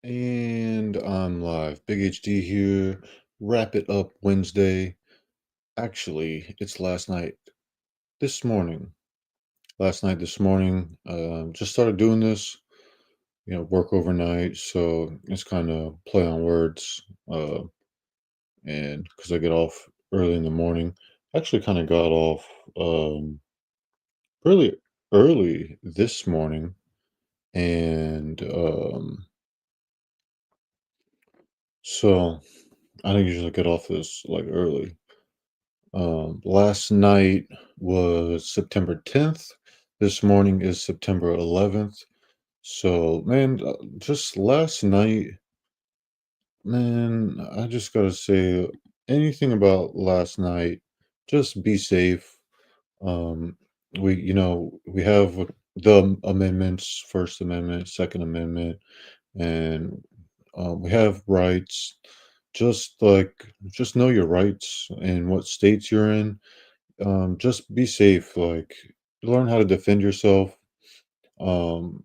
And I'm live. Big HD here. Wrap it up Wednesday. Actually, it's last night. This morning. Last night, this morning. Just started doing this. Work overnight, so it's kind of play on words. And because I get off early in the morning, actually kind of got off really early this morning, and so I don't usually get off this like early. Last night was September 10th. This morning is September 11th. So, man, just last night, man, I just gotta say, anything about last night, just be safe. Um, we have the amendments, First Amendment, Second Amendment, and we have rights. Just know your rights and what states you're in. Just be safe, like, learn how to defend yourself. Um,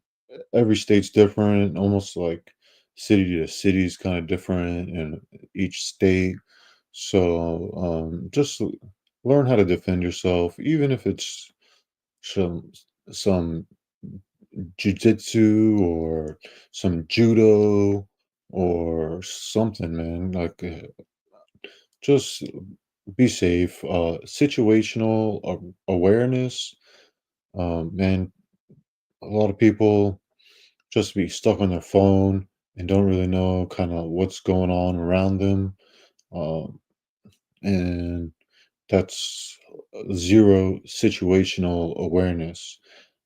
every state's different, almost like city to city is kind of different in each state. So, just learn how to defend yourself, even if it's some some jujitsu or some judo or something, man. Like, just be safe. Situational awareness. Man, a lot of people just be stuck on their phone and don't really know kind of what's going on around them. Um, and that's zero situational awareness.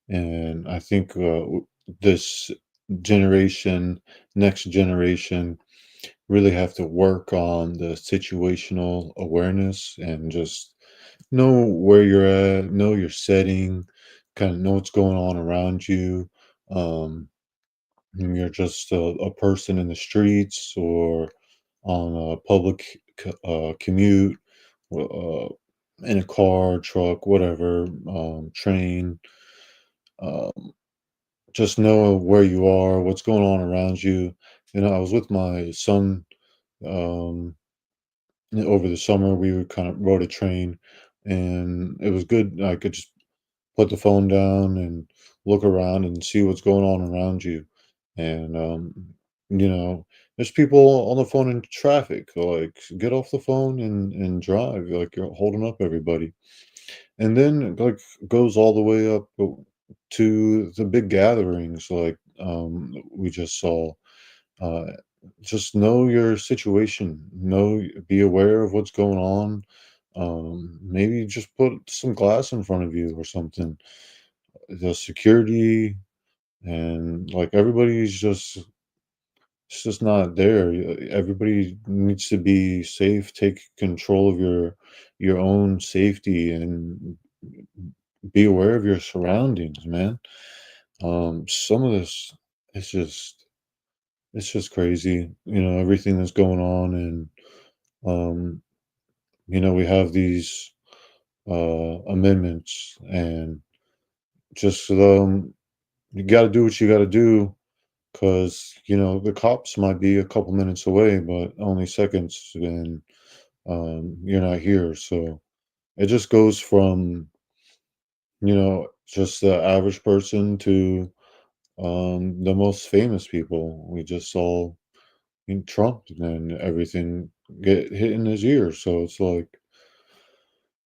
And I think this generation, next generation, really have to work on the situational awareness and just know where you're at, know your setting, kind of know what's going on around you. Um, you're just a person in the streets or on a public commute, uh, in a car, truck, whatever, train. Um, just know where you are, what's going on around you. I was with my son um, over the summer. We were kind of rode a train, and it was good. I could just put the phone down and look around and see what's going on around you. And you know, there's people on the phone in traffic. Like, get off the phone and drive. Like, you're holding up everybody. And then, like, goes all the way up to the big gatherings, like we just saw. Uh, just know your situation. Be aware of what's going on. Maybe just put some glass in front of you or something. The security and, like, everybody's just it's just not there. Everybody needs to be safe, take control of your own safety, and be aware of your surroundings, man. Some of this it's just it's just crazy, everything that's going on. And um, we have these amendments, and just you got to do what you got to do, because the cops might be a couple minutes away, but only seconds, and you're not here. So it just goes from just the average person to the most famous people. We just saw in Trump and everything get hit in his ear. So it's like,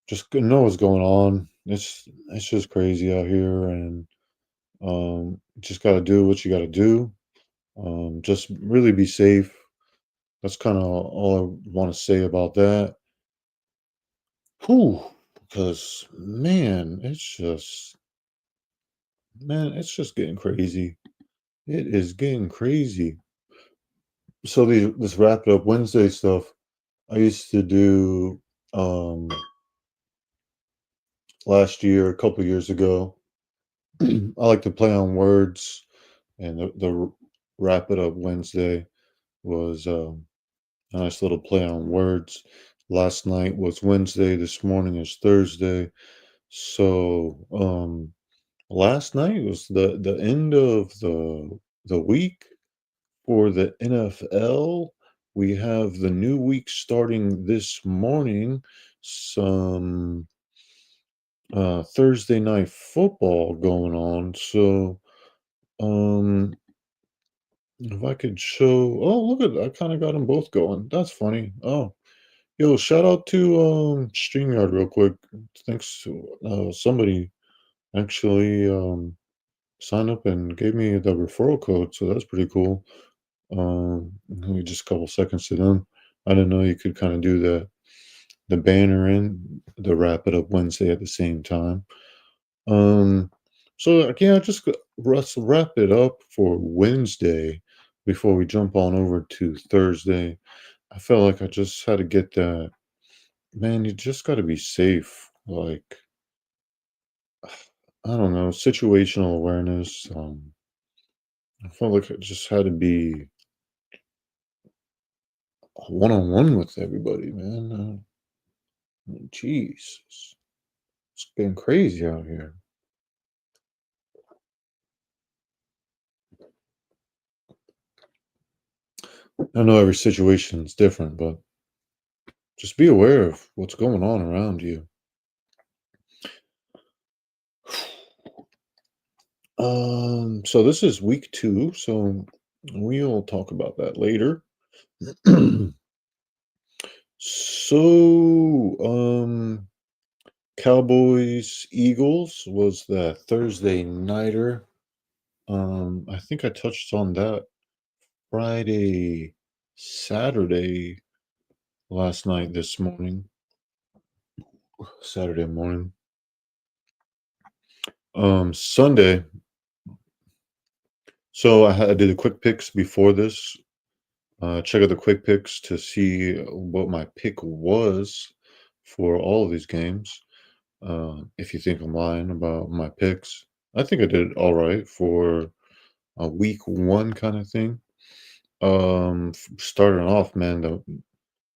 just know what's going on. It's just crazy out here, and just got to do what you got to do. Just really be safe. That's kind of all I want to say about that. Whew, because man, it's just getting crazy. It is getting crazy. So this wrap it up Wednesday stuff I used to do um last year, a couple years ago. I like to play on words, and the wrap it up Wednesday was a nice little play on words. Last night was Wednesday, this morning is Thursday. So last night was the end of the week For the NFL, we have the new week starting this morning. Some Thursday night football going on. So, if I could show, oh, look at, I kind of got them both going. That's funny. Oh, yo, shout out to StreamYard real quick. Thanks to somebody actually signed up and gave me the referral code, so that's pretty cool. Maybe just a couple seconds to them. I didn't know you could kind of do the banner and the Wrap It Up Wednesday at the same time. Um, so yeah, just let's wrap it up for Wednesday before we jump on over to Thursday. I felt like I just had to get that. Man, you just got to be safe. Like, I don't know, situational awareness. I felt like I just had to be one on one with everybody, man. Jeez, it's been crazy out here. I know every situation is different, but just be aware of what's going on around you. So this is week two, so we'll talk about that later. So, Cowboys Eagles was the Thursday nighter. I think I touched on that Friday, Saturday last night, this morning, Saturday morning. Sunday. So I did the quick picks before this. Check out the quick picks to see what my pick was for all of these games. If you think I'm lying about my picks, I think I did all right for a week one kind of thing. Starting off, man,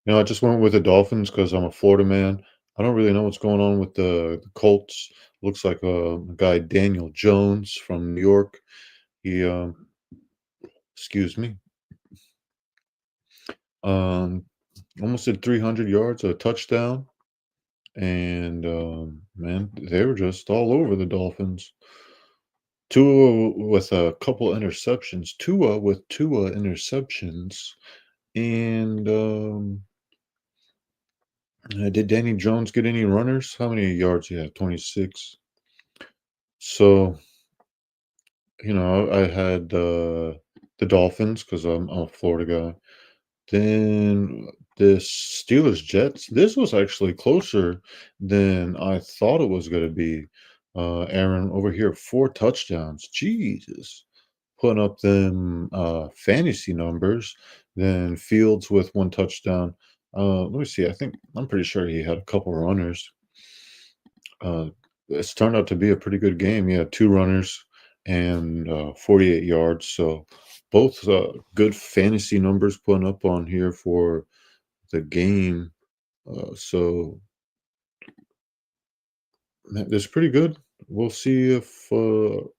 I just went with the Dolphins because I'm a Florida man. I don't really know what's going on with the Colts. Looks like a guy Daniel Jones from New York. He, excuse me, um, almost did 300 yards, a touchdown, and man, they were just all over the Dolphins. Tua with a couple interceptions. Tua with interceptions, and did Danny Jones get any runners? How many yards he had? 26. So, I had the Dolphins because I'm a Florida guy. Then this Steelers Jets. This was actually closer than I thought it was going to be. Aaron over here, 4 touchdowns. Jesus, putting up them fantasy numbers. Then Fields with 1 touchdown. Let me see. I'm pretty sure he had a couple runners. It's turned out to be a pretty good game. He had 2 runners and 48 yards. So both good fantasy numbers putting up on here for the game. So man, that's pretty good. We'll see if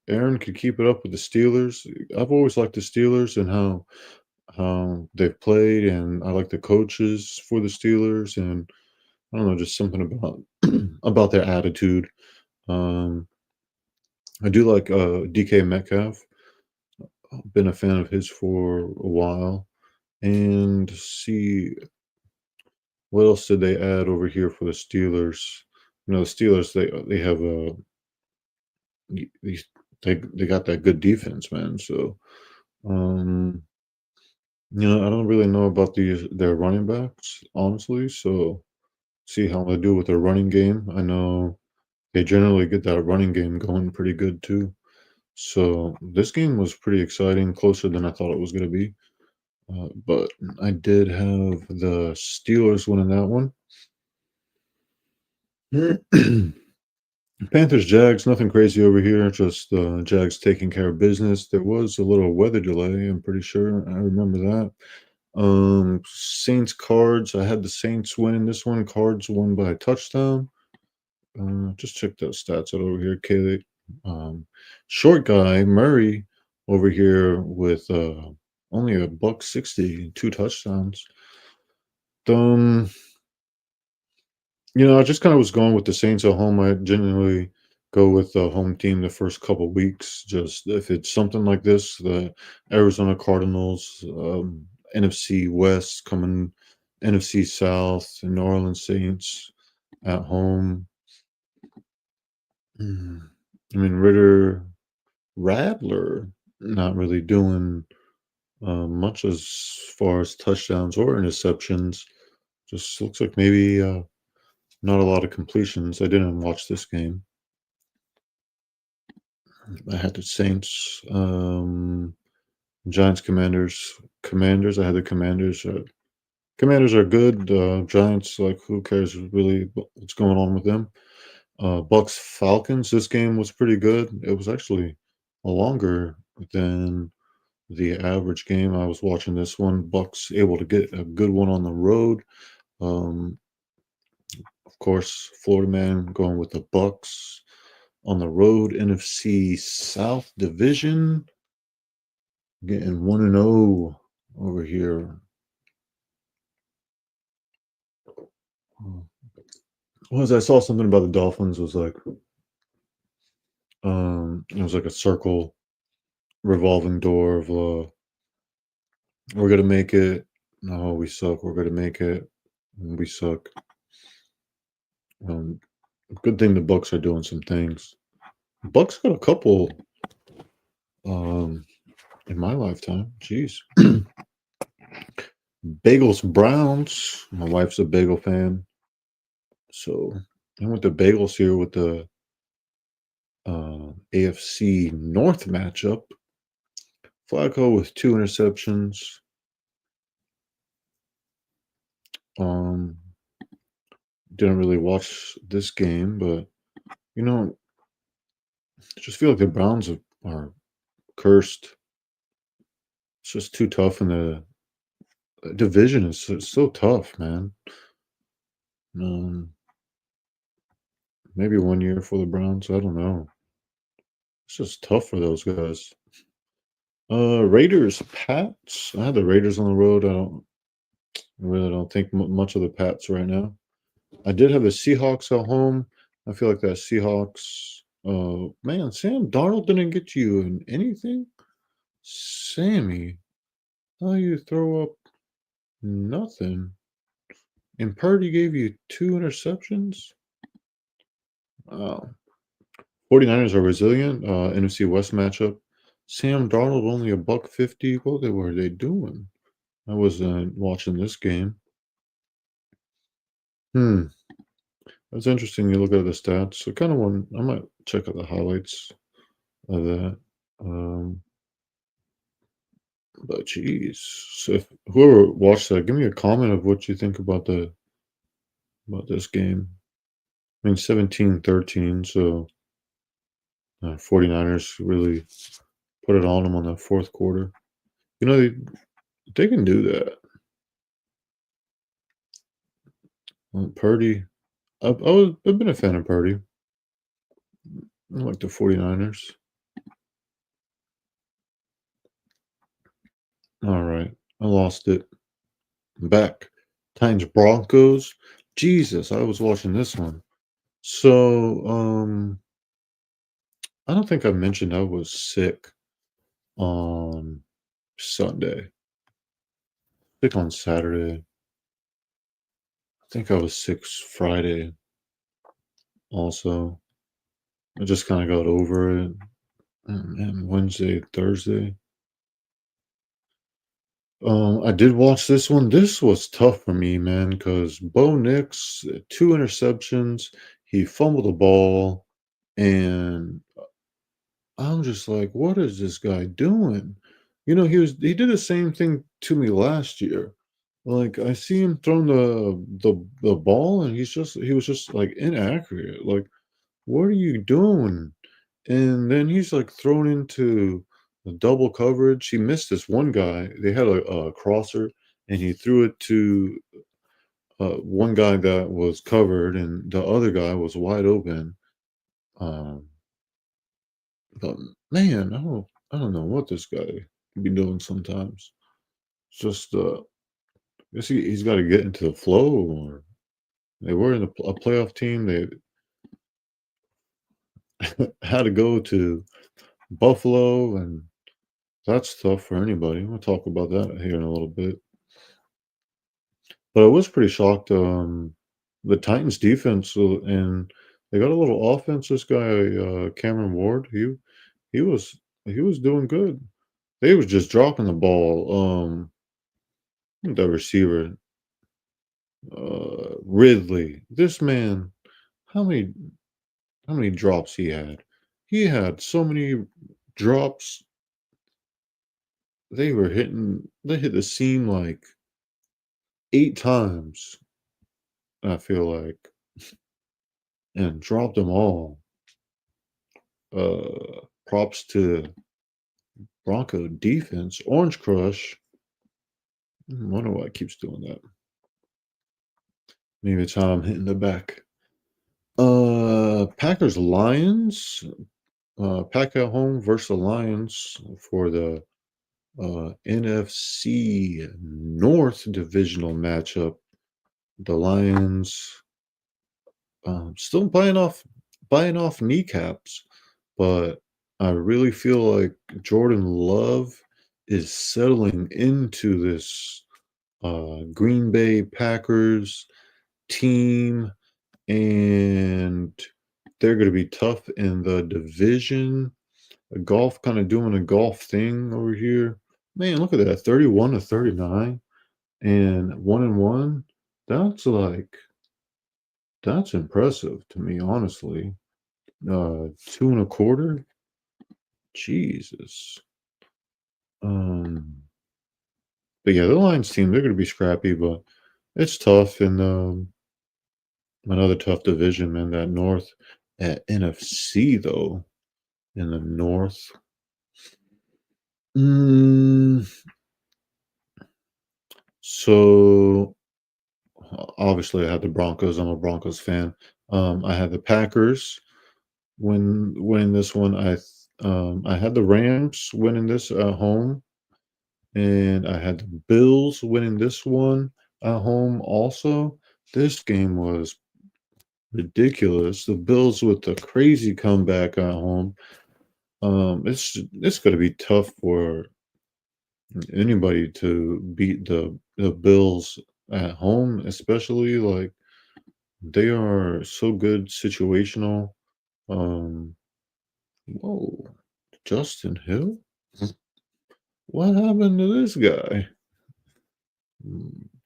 Aaron could keep it up with the Steelers. I've always liked the Steelers and how they've played, and I like the coaches for the Steelers, and I don't know, just something about about their attitude. Um, I do like DK Metcalf. I've been a fan of his for a while. And see what else did they add over here for the Steelers? The Steelers they have a these they got that good defense, man. So um, I don't really know about their running backs, honestly. So see how they do with their running game. I know they generally get that running game going pretty good too. So this game was pretty exciting, closer than I thought it was going to be. But I did have the Steelers winning that one. Panthers, Jags, nothing crazy over here. Just Jags taking care of business. There was a little weather delay. I'm pretty sure. I remember that. Saints, Cards. I had the Saints winning this one. Cards won by a touchdown. Just check those stats out over here. Kaylee, short guy Murray over here with only a buck 60, 2 touchdowns. Um, I just kind of was going with the Saints at home. I genuinely go with the home team the first couple weeks. Just if it's something like this, the Arizona Cardinals, NFC West coming, NFC South, and New Orleans Saints at home. Mm, I mean, Ritter, Radler, not really doing much as far as touchdowns or interceptions. Just looks like maybe not a lot of completions. I didn't watch this game. I had the Saints, Giants, Commanders. Commanders. I had the Commanders. Commanders are good. Giants, like, who cares really what's going on with them? Bucks, Falcons. This game was pretty good. It was actually longer than the average game. I was watching this one. Bucks able to get a good one on the road. Um, of course, Florida man going with the Bucks on the road. NFC South Division getting 1-0 over here. Was I saw something about the Dolphins was like it was like a circle revolving door of we're gonna make it. No, we suck. We're gonna make it. We suck. Um, Good thing the Bucks are doing some things. Bucks got a couple um in my lifetime. Jeez. Bagels Browns. My wife's a bagel fan. So I went to bagels here with the AFC North matchup. Flacco with 2 interceptions. Um, didn't really watch this game, but you know, I just feel like the Browns are cursed. It's just too tough, and the division is so tough, man. Um, Maybe 1 year for the Browns. I don't know. It's just tough for those guys. Raiders, Pats. I had the Raiders on the road. I really don't think much of the Pats right now. I did have the Seahawks at home. I feel like that Seahawks. Man, Sam Darnold didn't get you in anything. Sammy, how you throw up nothing? And Purdy gave you 2 interceptions. Wow. 49ers are resilient. NFC West matchup. Sam Darnold only a buck 50. What were they doing? I was watching this game. Hmm. That's interesting. You look at the stats. I kind of want. I might check out the highlights of that. Um, but geez, so if whoever watched that, give me a comment of what you think about this game. I mean, 17-13. So 49ers really put it on them on the fourth quarter. They can do that. Purdy. I've been a fan of Purdy. I like the 49ers. All right. I lost it. I'm back. Titans Broncos. Jesus, I was watching this one. So, I don't think I mentioned I was sick on Sunday. Sick on Saturday. I think I was sick Friday also. I just kind of got over it. And Wednesday, Thursday. I did watch this one. This was tough for me, man, because Bo Nix, 2 interceptions. He fumbled the ball, and I'm just like, what is this guy doing? He did the same thing to me last year. Like, I see him throwing the ball, and he was just like inaccurate. Like, what are you doing? And then he's like thrown into the double coverage. He missed this one guy. They had a crosser, and he threw it to one guy that was covered, and the other guy was wide open. Um, but man, I don't know what this guy be doing sometimes. just I guess he's got to get into the flow. Or they were in a playoff team. They had to go to Buffalo, and that's tough for anybody. We'll talk about that here in a little bit. But I was pretty shocked. The Titans defense, and they got a little offense. This guy, Cameron Ward, he was he was doing good. They was just dropping the ball. The receiver, Ridley. This man, how many how many drops he had? He had so many drops. They hit the seam like 8 times, I feel like, and dropped them all. Props to Bronco defense. Orange Crush. I wonder why it keeps doing that. Maybe it's how I'm hitting the back. Packers Lions. Pack at home versus the Lions for the NFC North divisional matchup. The Lions still buying off kneecaps, but I really feel like Jordan Love is settling into this Green Bay Packers team, and they're going to be tough in the division. A golf kind of doing a golf thing over here. Man, look at that, 31-39 and 1-1. That's like that's impressive to me, honestly. 2 1/4. Jesus. Um, but yeah, the Lions team, they're gonna be scrappy, but it's tough in another tough division, man. That North at NFC though, in the North. Mm, so obviously I had the Broncos. I'm a Broncos fan. I had the Packers winning this one. I had the Rams winning this at home, and I had the Bills winning this one at home also. This game was ridiculous. The Bills with the crazy comeback at home. It's going to be tough for anybody to beat the Bills at home, especially like they are so good situational. Um, whoa, Justin Hill? What happened to this guy?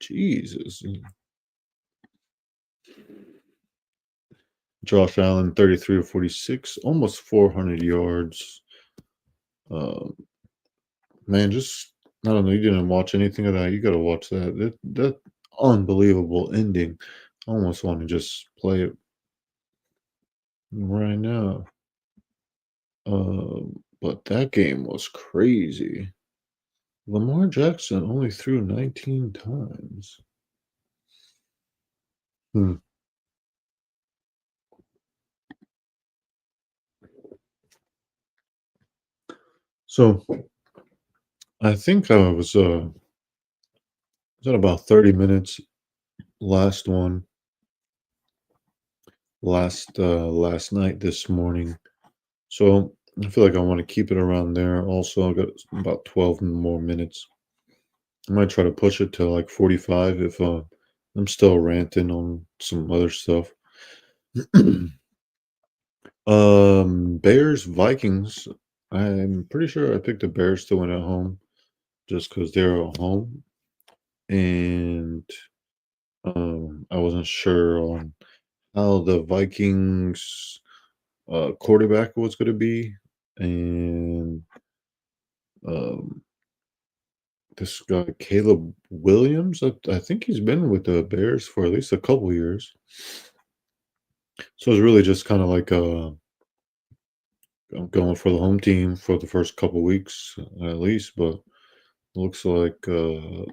Jesus. Josh Allen, 33 of 46, almost 400 yards. Um, man, just I don't know. You didn't watch anything of that. You got to watch that. That unbelievable ending. I almost want to just play it right now. But that game was crazy. Lamar Jackson only threw 19 times. Hmm. So I think I was at about 30 minutes. Last one, last night, this morning. So I feel like I want to keep it around there. Also, I got about 12 more minutes. I might try to push it to like 45 if I'm still ranting on some other stuff. Bears Vikings. I'm pretty sure I picked the Bears to win at home just because they're at home, and I wasn't sure on how the Vikings quarterback was going to be, and um, this guy Caleb Williams. I think he's been with the Bears for at least a couple years, so it's really just kind of like I'm going for the home team for the first couple weeks at least, but looks like the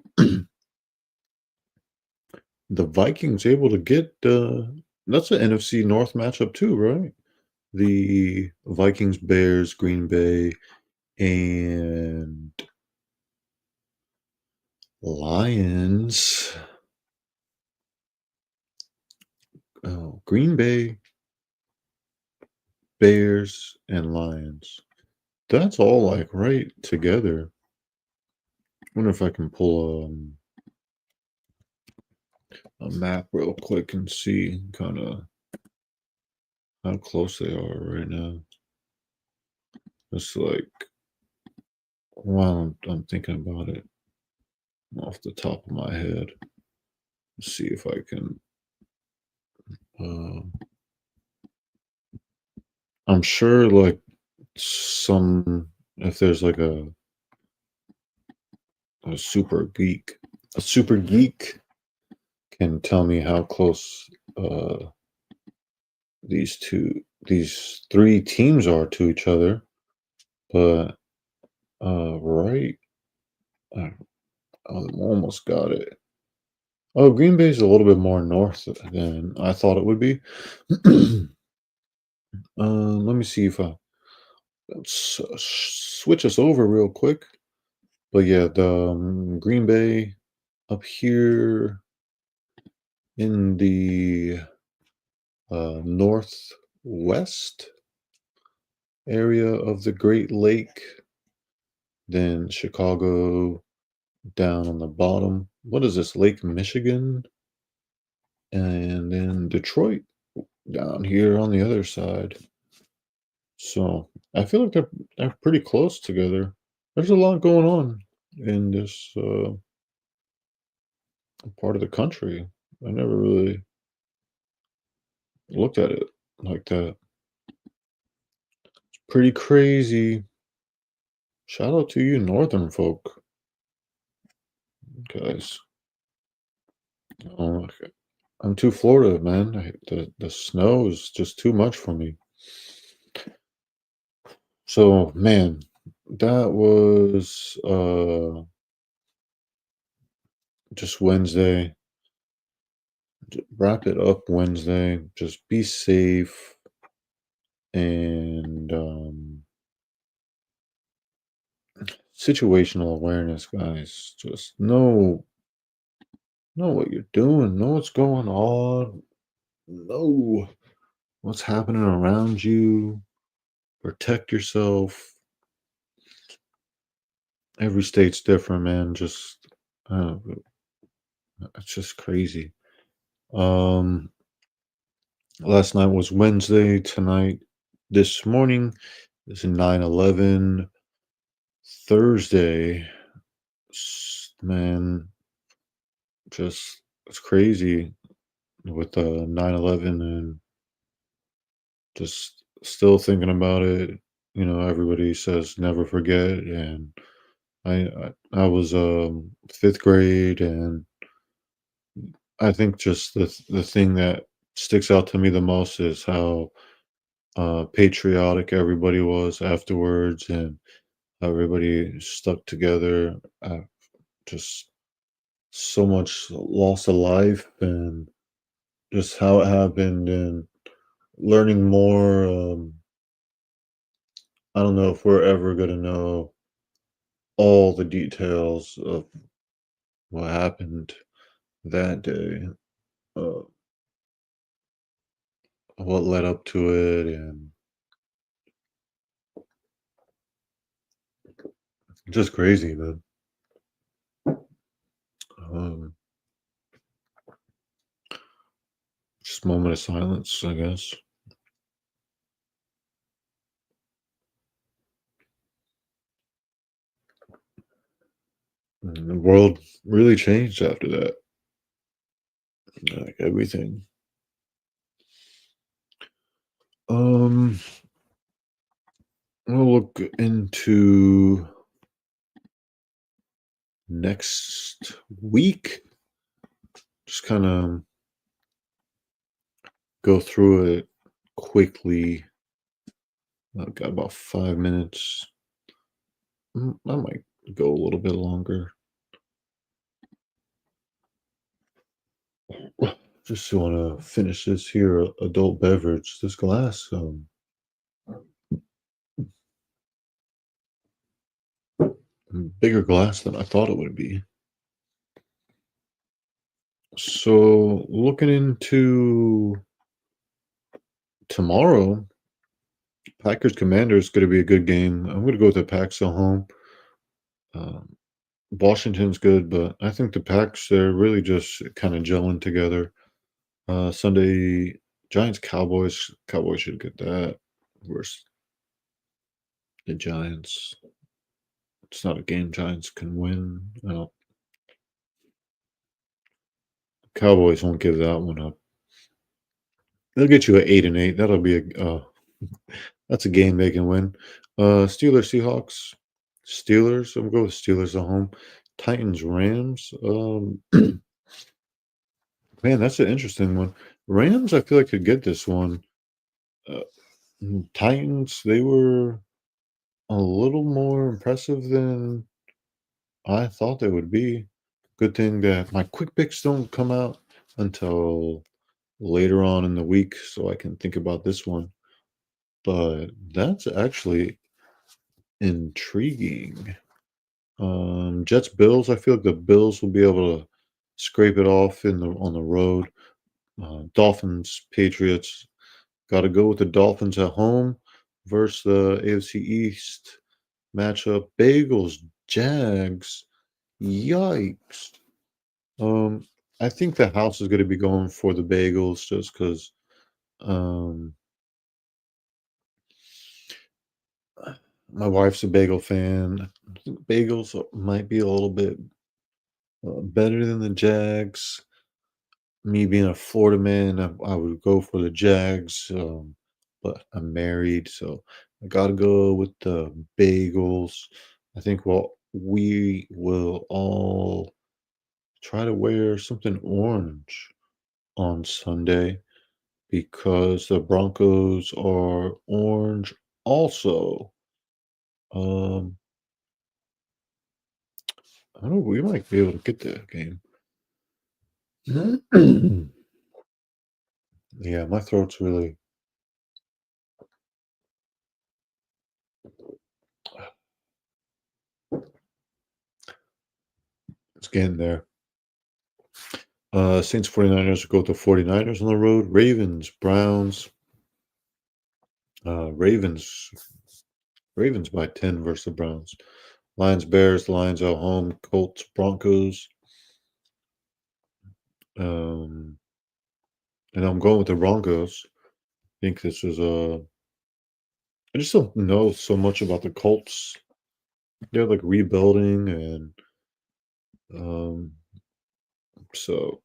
Vikings able to get that's an NFC North matchup too, right? The Vikings, Bears, Green Bay, and Lions. Oh, Green Bay, Bears, and Lions. That's all like right together. Wonder if I can pull a map real quick and see kind of how close they are right now. It's like while I'm thinking about it off the top of my head, see if I can. Uh, I'm sure like some if there's like a super geek can tell me how close uh these three teams are to each other, but right, I almost got it. Oh, Green Bay's a little bit more north than I thought it would be. Let me see if I switch us over real quick. But yeah, the Green Bay up here in the northwest area of the Great Lake, then Chicago down on the bottom. What is this, Lake Michigan? And then Detroit down here on the other side. So I feel like they're pretty close together. There's a lot going on in this part of the country. I never really looked at it like that. Pretty crazy. Shout out to you, northern folk, guys. Oh, I'm too Florida, man. The snow is just too much for me. So, man, that was just Wednesday. Wrap it up Wednesday. Just be safe and situational awareness, guys. Just know what you're doing, know what's going on, know what's happening around you, protect yourself. Every state's different, man. Just it's just crazy. Um, last night was Wednesday. Tonight, this morning is 9/11. Thursday, man, just it's crazy with 9/11 and just still thinking about it. Everybody says never forget, and I was fifth grade, and I think just the thing that sticks out to me the most is how patriotic everybody was afterwards, and how everybody stuck together. Just so much loss of life, and just how it happened, and learning more. I don't know if we're ever gonna know all the details of what happened that day, uh, what led up to it, and just crazy, man. Um, just moment of silence, I guess. And the world really changed after that, like everything. Um, we'll look into next week. Just kind of go through it quickly. I've got about 5 minutes. I might go a little bit longer. Just want to finish this here adult beverage. This glass, bigger glass than I thought it would be. So looking into tomorrow, Packers Commanders going to be a good game. I'm going to go with the Packs at home. Um, Washington's good, but I think the Packs they're really just kind of gelling together. Sunday, Giants Cowboys. Cowboys should get that. Versus the Giants. It's not a game Giants can win. Cowboys won't give that one up. They'll get you at 8-8. That'll be that's a game they can win. Steelers Seahawks. Steelers. I'm going with Steelers at home. Titans Rams. Man, that's an interesting one. Rams, I feel like could get this one. Uh, Titans, they were a little more impressive than I thought they would be. Good thing that my quick picks don't come out until later on in the week, so I can think about this one. But that's actually intriguing. Jets Bills. I feel like the Bills will be able to scrape it off in the on the road. Dolphins Patriots. Got to go with the Dolphins at home versus the AFC East matchup. Bagels Jags. Yikes. Um, I think the house is going to be going for the Bagels just because um, my wife's a bagel fan. I think bagels might be a little bit better than the Jags. Me being a Florida man, I would go for the Jags, but I'm married, so I gotta go with the bagels. I think we will all try to wear something orange on Sunday because the Broncos are orange also. Um, I don't know, we might be able to get that game. Yeah, my throat's really it's getting there. Saints 49ers go to 49ers on the road. Ravens, Browns, Ravens, Ravens by 10 versus the Browns. Lions, Bears, Lions at home. Colts, Broncos. Um, and I'm going with the Broncos. I think this is I just don't know so much about the Colts. They're like rebuilding, and um, so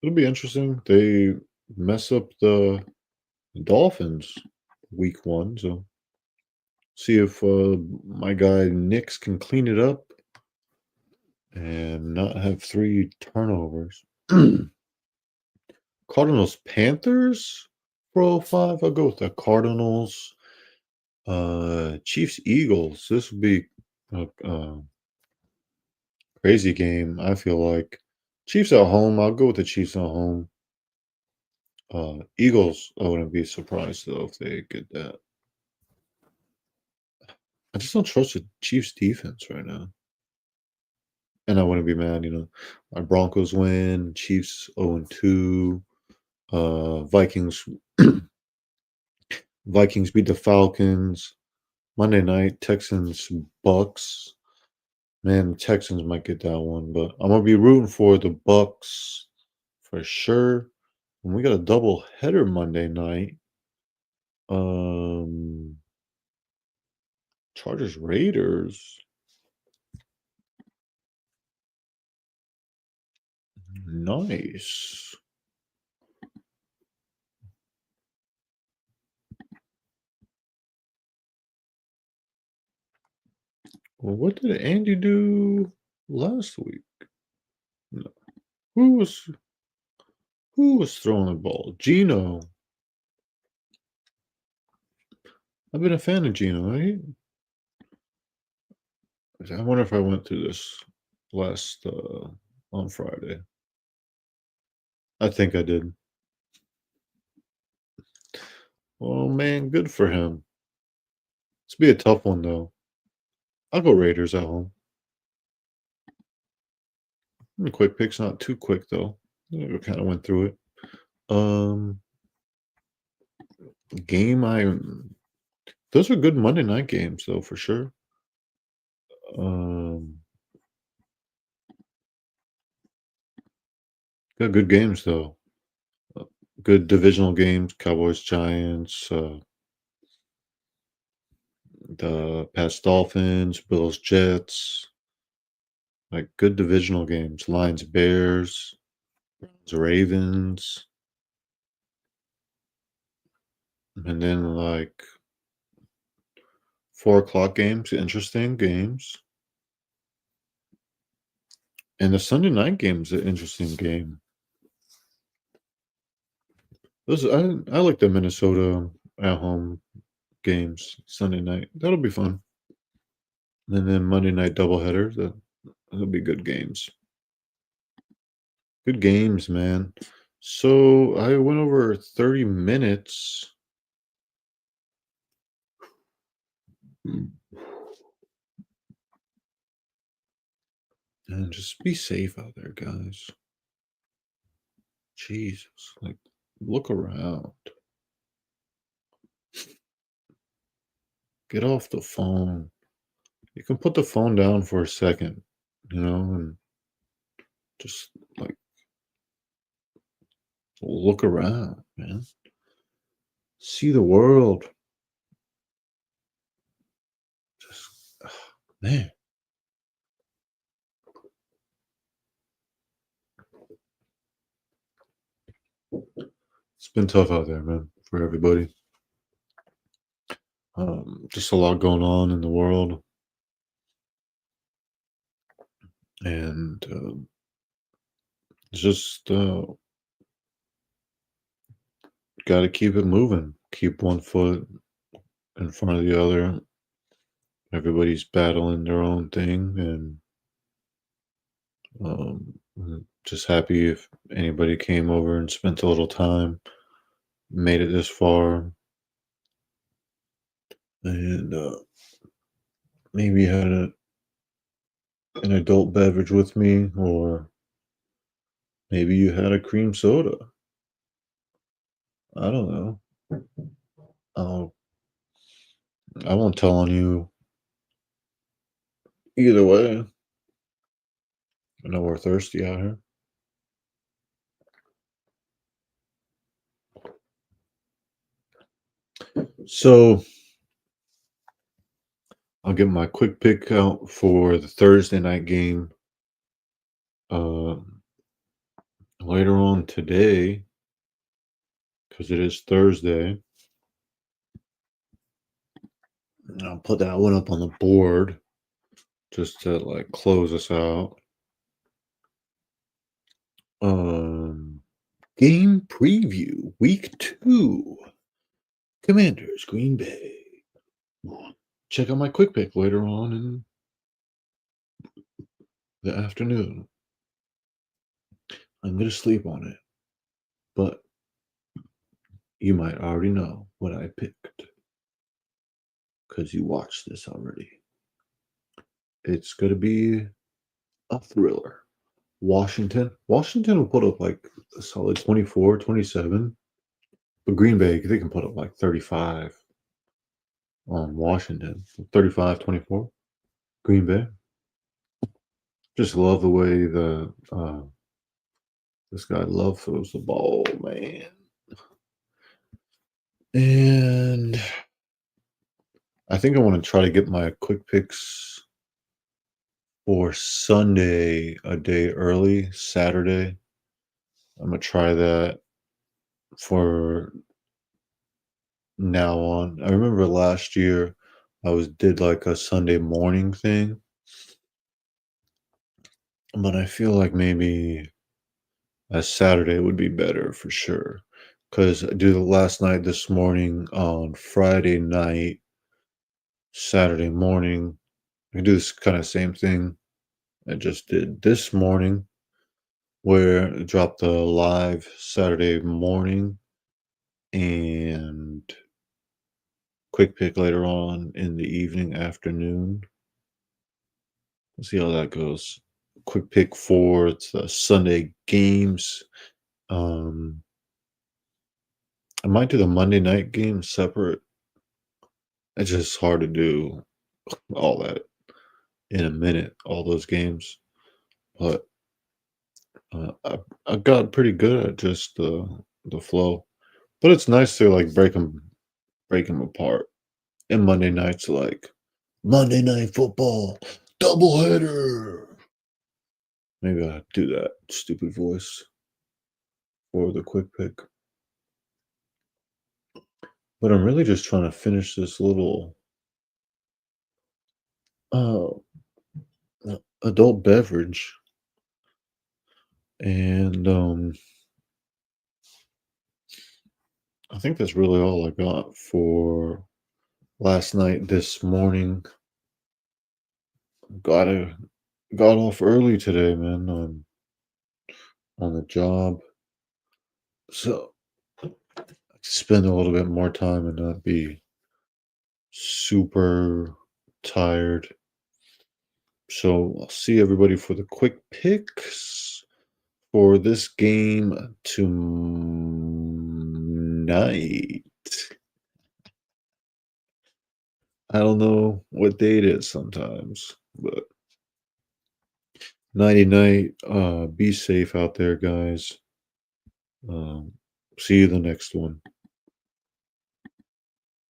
it'll be interesting. They mess up the Dolphins week one, so see if my guy Nix can clean it up and not have three turnovers. Cardinals Panthers 405. I'll go with the Cardinals. Chiefs Eagles. This would be a crazy game. I feel like Chiefs at home. I'll go with the Chiefs at home. Eagles. I wouldn't be surprised though if they get that. I just don't trust the Chiefs defense right now. And I wouldn't be mad, my Broncos win, Chiefs 0-2, Vikings Vikings beat the Falcons. Monday night, Texans Bucks. Man, the Texans might get that one, but I'm gonna be rooting for the Bucks for sure. And we got a double header Monday night. Um Chargers Raiders. Nice. Well, what did Andy do last week? No. Who was who was throwing the ball? Gino. I've been a fan of Gino. I wonder if I went through this last on Friday. I think I did. Oh man, good for him. It's be a tough one though. I'll go Raiders at home. Quick pick's not too quick though. Yeah, we kind of went through it. Um, game I those are good Monday night games though for sure. Um, got good games though. Uh, Good divisional games, Cowboys, Giants, the Pats, Dolphins, Bills, Jets. Like good divisional games, Lions, Bears, Ravens, and then like 4 o'clock games, interesting games. And the Sunday night game is an interesting game. I like the Minnesota at home games Sunday night. That'll be fun. And then Monday night doubleheader. That'll be good games. Good games, man. So I went over 30 minutes. And just be safe out there, guys. Jesus. Like, look around. Get off the phone. You can put the phone down for a second, and just like look around, man. See the world. Just, man, it's been tough out there, man, for everybody. Just a lot going on in the world, and just got to keep it moving. Keep one foot in front of the other. Everybody's battling their own thing, and just happy if anybody came over and spent a little time, made it this far, and maybe had an adult beverage with me, or maybe you had a cream soda. I don't know. I'll, I won't tell on you either way. I know we're thirsty out here. So I'll get my quick pick out for the Thursday night game uh, later on today, because it is Thursday. I'll put that one up on the board just to like close us out. Um, Game preview week 2. Commanders, Green Bay. Check out my quick pick later on in the afternoon. I'm gonna sleep on it, but you might already know what I picked because you watched this already. It's gonna be a thriller. Washington will put up like a solid 24, 27. But Green Bay, they can put up like 35 on Washington. 35-24. Green Bay. Just love the way this guy Love throws the ball, man. And I think I want to try to get my quick picks for Sunday a day early, Saturday. I'm gonna try that for now on. I remember last year I was did like a Sunday morning thing, but I feel like maybe a Saturday would be better for sure. Because I do the last night, this morning, on Friday night, Saturday morning. I can do this kind of same thing I just did this morning, where I dropped the live Saturday morning and quick pick later on in the evening, afternoon. Let's see how that goes. Quick pick for the Sunday games. Um, I might do the Monday night game separate. It's just hard to do all that in a minute, all those games. But I got pretty good at just the flow. But it's nice to like break them apart. And Monday nights like Monday Night Football doubleheader. Maybe I do that stupid voice for the quick pick. But I'm really just trying to finish this little uh adult beverage. And I think that's really all I got for last night. This morning, got a got off early today, man. On the job, so I could spend a little bit more time and not be super tired. So I'll see everybody for the quick picks for this game tonight. I don't know what day it is sometimes, but nighty night. Be safe out there, guys. Um, See you the next one.